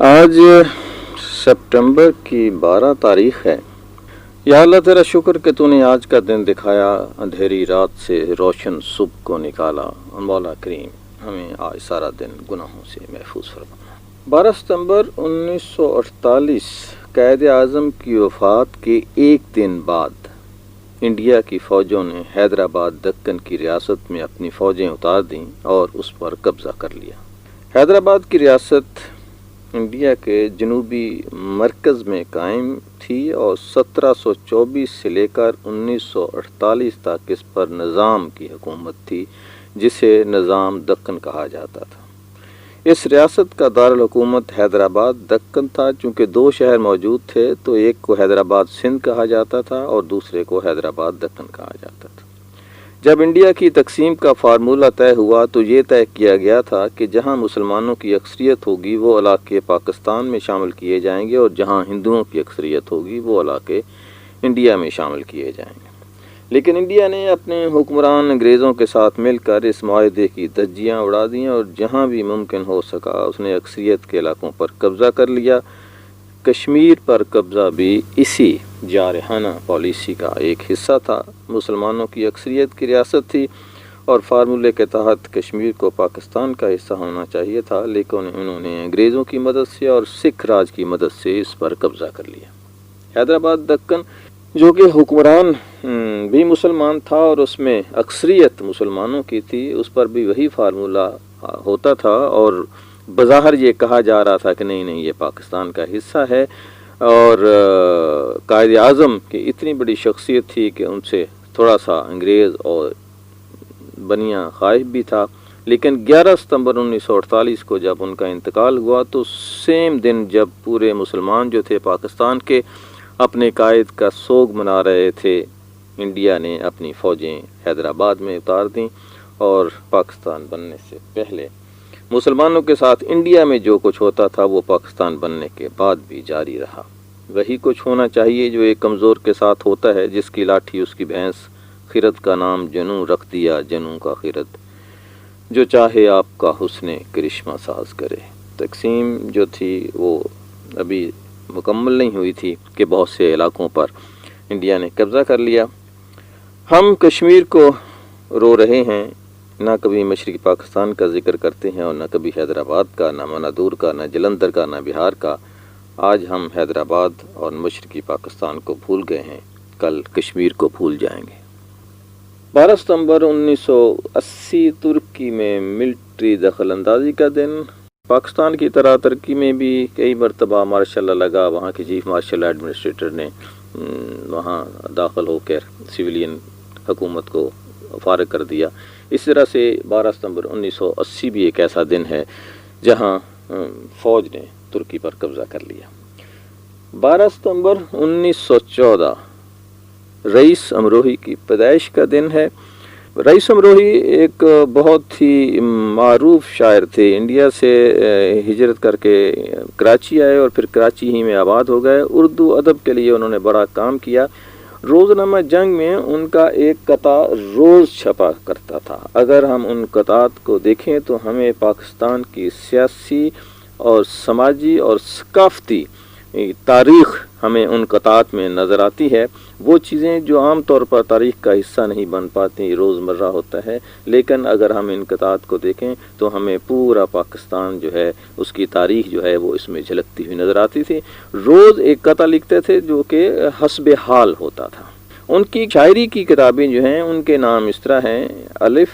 آج سپٹمبر کی 12 تاریخ ہے۔ یا اللہ تیرا شکر کہ تو نے آج کا دن دکھایا، اندھیری رات سے روشن صبح کو نکالا۔ مولا کریم ہمیں آج سارا دن گناہوں سے محفوظ فرمانا۔ 12 ستمبر 1948 قائد اعظم کی وفات کے ایک دن بعد انڈیا کی فوجوں نے حیدرآباد دکن کی ریاست میں اپنی فوجیں اتار دیں اور اس پر قبضہ کر لیا۔ حیدرآباد کی ریاست انڈیا کے جنوبی مرکز میں قائم تھی اور 1724 سے لے کر 1948 تک اس پر نظام کی حکومت تھی، جسے نظام دکن کہا جاتا تھا۔ اس ریاست کا دارالحکومت حیدرآباد دکن تھا۔ چونکہ دو شہر موجود تھے تو ایک کو حیدرآباد سندھ کہا جاتا تھا اور دوسرے کو حیدرآباد دکن کہا جاتا تھا۔ جب انڈیا کی تقسیم کا فارمولہ طے ہوا تو یہ طے کیا گیا تھا کہ جہاں مسلمانوں کی اکثریت ہوگی وہ علاقے پاکستان میں شامل کیے جائیں گے اور جہاں ہندوؤں کی اکثریت ہوگی وہ علاقے انڈیا میں شامل کیے جائیں گے۔ لیکن انڈیا نے اپنے حکمران انگریزوں کے ساتھ مل کر اس معاہدے کی دھجیاں اڑا دیں اور جہاں بھی ممکن ہو سکا اس نے اکثریت کے علاقوں پر قبضہ کر لیا۔ کشمیر پر قبضہ بھی اسی جارحانہ پالیسی کا ایک حصہ تھا۔ مسلمانوں کی اکثریت کی ریاست تھی اور فارمولے کے تحت کشمیر کو پاکستان کا حصہ ہونا چاہیے تھا، لیکن انہوں نے انگریزوں کی مدد سے اور سکھ راج کی مدد سے اس پر قبضہ کر لیا۔ حیدرآباد دکن جو کہ حکمران بھی مسلمان تھا اور اس میں اکثریت مسلمانوں کی تھی، اس پر بھی وہی فارمولہ ہوتا تھا اور بظاہر یہ کہا جا رہا تھا کہ نہیں یہ پاکستان کا حصہ ہے، اور قائد اعظم کی اتنی بڑی شخصیت تھی کہ ان سے تھوڑا سا انگریز اور بنیاں خواہش بھی تھا۔ لیکن 11 ستمبر 1948 کو جب ان کا انتقال ہوا تو سیم دن جب پورے مسلمان جو تھے پاکستان کے اپنے قائد کا سوگ منا رہے تھے، انڈیا نے اپنی فوجیں حیدرآباد میں اتار دیں اور پاکستان بننے سے پہلے مسلمانوں کے ساتھ انڈیا میں جو کچھ ہوتا تھا وہ پاکستان بننے کے بعد بھی جاری رہا۔ وہی کچھ ہونا چاہیے جو ایک کمزور کے ساتھ ہوتا ہے، جس کی لاٹھی اس کی بھینس، خرد کا نام جنوں رکھ دیا جنوں کا خرد، جو چاہے آپ کا حسن کرشمہ ساز کرے۔ تقسیم جو تھی وہ ابھی مکمل نہیں ہوئی تھی کہ بہت سے علاقوں پر انڈیا نے قبضہ کر لیا۔ ہم کشمیر کو رو رہے ہیں، نہ کبھی مشرقی پاکستان کا ذکر کرتے ہیں اور نہ کبھی حیدرآباد کا، نہ منادور کا، نہ جلندھر کا، نہ بہار کا۔ آج ہم حیدرآباد اور مشرقی پاکستان کو بھول گئے ہیں، کل کشمیر کو بھول جائیں گے۔ 12 ستمبر 1980 ترکی میں ملٹری دخل اندازی کا دن۔ پاکستان کی طرح ترکی میں بھی کئی مرتبہ مارشل لا لگا، وہاں کے چیف مارشل ایڈمنسٹریٹر نے وہاں داخل ہو کر سویلین حکومت کو فارغ کر دیا۔ اس طرح سے 12 ستمبر 1980 بھی ایک ایسا دن ہے جہاں فوج نے ترکی پر قبضہ کر لیا۔ 12 ستمبر 1914 رئیس امروہی کی پیدائش کا دن ہے۔ رئیس امروہی ایک بہت ہی معروف شاعر تھے، انڈیا سے ہجرت کر کے کراچی آئے اور پھر کراچی ہی میں آباد ہو گئے۔ اردو ادب کے لیے انہوں نے بڑا کام کیا۔ روزنامہ جنگ میں ان کا ایک قطعہ روز چھپا کرتا تھا۔ اگر ہم ان قطعات کو دیکھیں تو ہمیں پاکستان کی سیاسی اور سماجی اور ثقافتی تاریخ ہمیں ان قطعات میں نظر آتی ہے۔ وہ چیزیں جو عام طور پر تاریخ کا حصہ نہیں بن پاتی، روزمرہ ہوتا ہے، لیکن اگر ہم ان قطعات کو دیکھیں تو ہمیں پورا پاکستان جو ہے اس کی تاریخ جو ہے وہ اس میں جھلکتی ہوئی نظر آتی تھی۔ روز ایک قطعہ لکھتے تھے جو کہ حسب حال ہوتا تھا۔ ان کی شاعری کی کتابیں جو ہیں ان کے نام اس طرح ہیں: الف،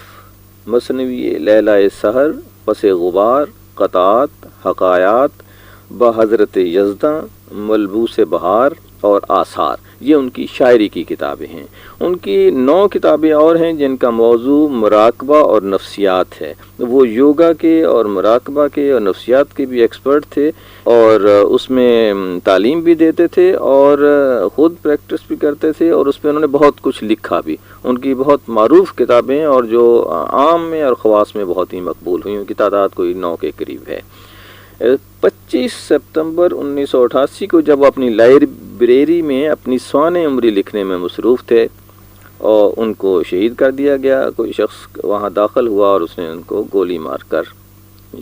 مثنوی لیلہ سحر، پس غبار، قطعات، حکایات، بحضرت یزداں، ملبوس بہار اور آثار۔ یہ ان کی شاعری کی کتابیں ہیں۔ ان کی 9 کتابیں اور ہیں جن کا موضوع مراقبہ اور نفسیات ہے۔ وہ یوگا کے اور مراقبہ کے اور نفسیات کے بھی ایکسپرٹ تھے اور اس میں تعلیم بھی دیتے تھے اور خود پریکٹس بھی کرتے تھے، اور اس پہ انہوں نے بہت کچھ لکھا بھی۔ ان کی بہت معروف کتابیں اور جو عام میں اور خواص میں بہت ہی مقبول ہوئی، ان کی تعداد کوئی 9 کے قریب ہے۔ 25 ستمبر 1988 کو جب اپنی لائبریری میں اپنی سوانح عمری لکھنے میں مصروف تھے اور ان کو شہید کر دیا گیا۔ کوئی شخص وہاں داخل ہوا اور اس نے ان کو گولی مار کر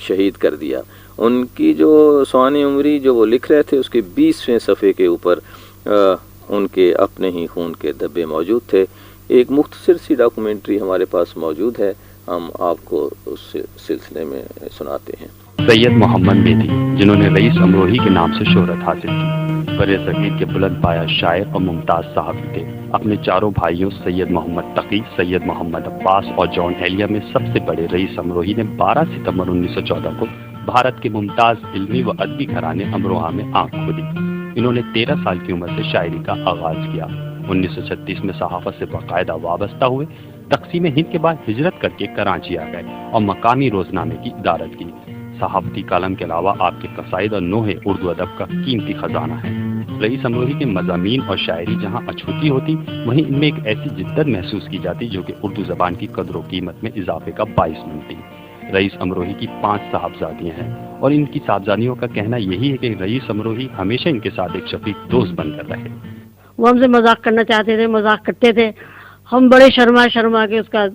شہید کر دیا، ان کی جو سوانح عمری جو وہ لکھ رہے تھے اس کے 20ویں صفحے کے اوپر ان کے اپنے ہی خون کے دھبے موجود تھے۔ ایک مختصر سی ڈاکومنٹری ہمارے پاس موجود ہے، ہم آپ کو اس سلسلے میں سناتے ہیں۔ سید محمد میدی، جنہوں نے رئیس امروہی کے نام سے شہرت حاصل کی، برصغیر کے بلند پایہ شاعر اور ممتاز صحافی تھے۔ اپنے چاروں بھائیوں سید محمد تقی، سید محمد عباس اور جان ایلیا میں سب سے بڑے رئیس امروہی نے 12 ستمبر 1914 کو بھارت کے ممتاز علمی و ادبی گھرانے امروہہ میں آنکھ کھولی۔ انہوں نے 13 سال کی عمر سے شاعری کا آغاز کیا۔ 1936 میں صحافت سے باقاعدہ وابستہ ہوئے۔ تقسیم ہند کے بعد ہجرت کر کے کراچی آ گئے اور مقامی روزنامے کی ادارت کی۔ صحافتی کالم کے علاوہ آپ کے قصائد اور نوحے اردو ادب کا قیمتی خزانہ ہے۔ رئیس امروہی کے مضامین اور شاعری جہاں اچھوتی ہوتی، وہیں ان میں ایک ایسی جدت محسوس کی جاتی جو کہ اردو زبان کی قدر و قیمت میں اضافے کا باعث بنتی۔ رئیس امروہی کی 5 صاحبزادیاں ہیں اور ان کی صاحبزادیوں کا کہنا یہی ہے کہ رئیس امروہی ہمیشہ ان کے ساتھ ایک شفیق دوست بن کر رہے۔ وہ ہم سے مذاق کرنا چاہتے تھے، مذاق کرتے تھے، ہم بڑے شرما کے اس کا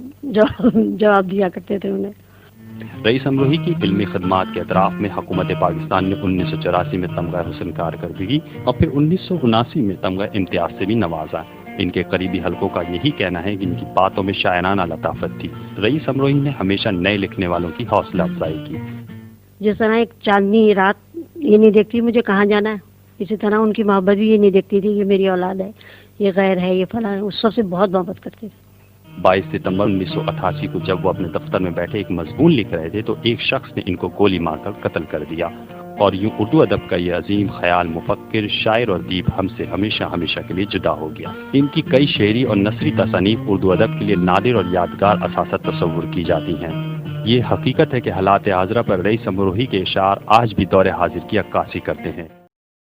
جواب دیا کرتے تھے انہیں۔ رئیس امروہی کی علمی خدمات کے اطراف میں حکومت پاکستان نے 1984 میں تمغہ حسن کارکردگی اور پھر 1979 میں تمغہ امتیاز سے بھی نوازا۔ ان کے قریبی حلقوں کا یہی کہنا ہے کہ ان کی باتوں میں شاعرانہ لطافت تھی۔ رئیس امروہی نے ہمیشہ نئے لکھنے والوں کی حوصلہ افزائی کی۔ جس طرح ایک چاندنی رات یہ نہیں دیکھتی مجھے کہاں جانا ہے، اسی طرح ان کی محبت بھی یہ نہیں دیکھتی تھی کہ میری اولاد ہے، یہ غیر ہے، یہ فلاں ہے، اس سب سے بہت محبت کرتے تھے۔ 22 ستمبر 1988 کو جب وہ اپنے دفتر میں بیٹھے ایک مضمون لکھ رہے تھے تو ایک شخص نے ان کو گولی مار کر قتل کر دیا، اور یوں اردو ادب کا یہ عظیم خیال، مفکر، شاعر اور ادیب ہم سے ہمیشہ کے لیے جدا ہو گیا۔ ان کی کئی شعری اور نثری تصانیف اردو ادب کے لیے نادر اور یادگار اثاثہ تصور کی جاتی ہیں۔ یہ حقیقت ہے کہ حالات حاضرہ پر رئیس امروہی کے اشعار آج بھی دور حاضر کی عکاسی کرتے ہیں۔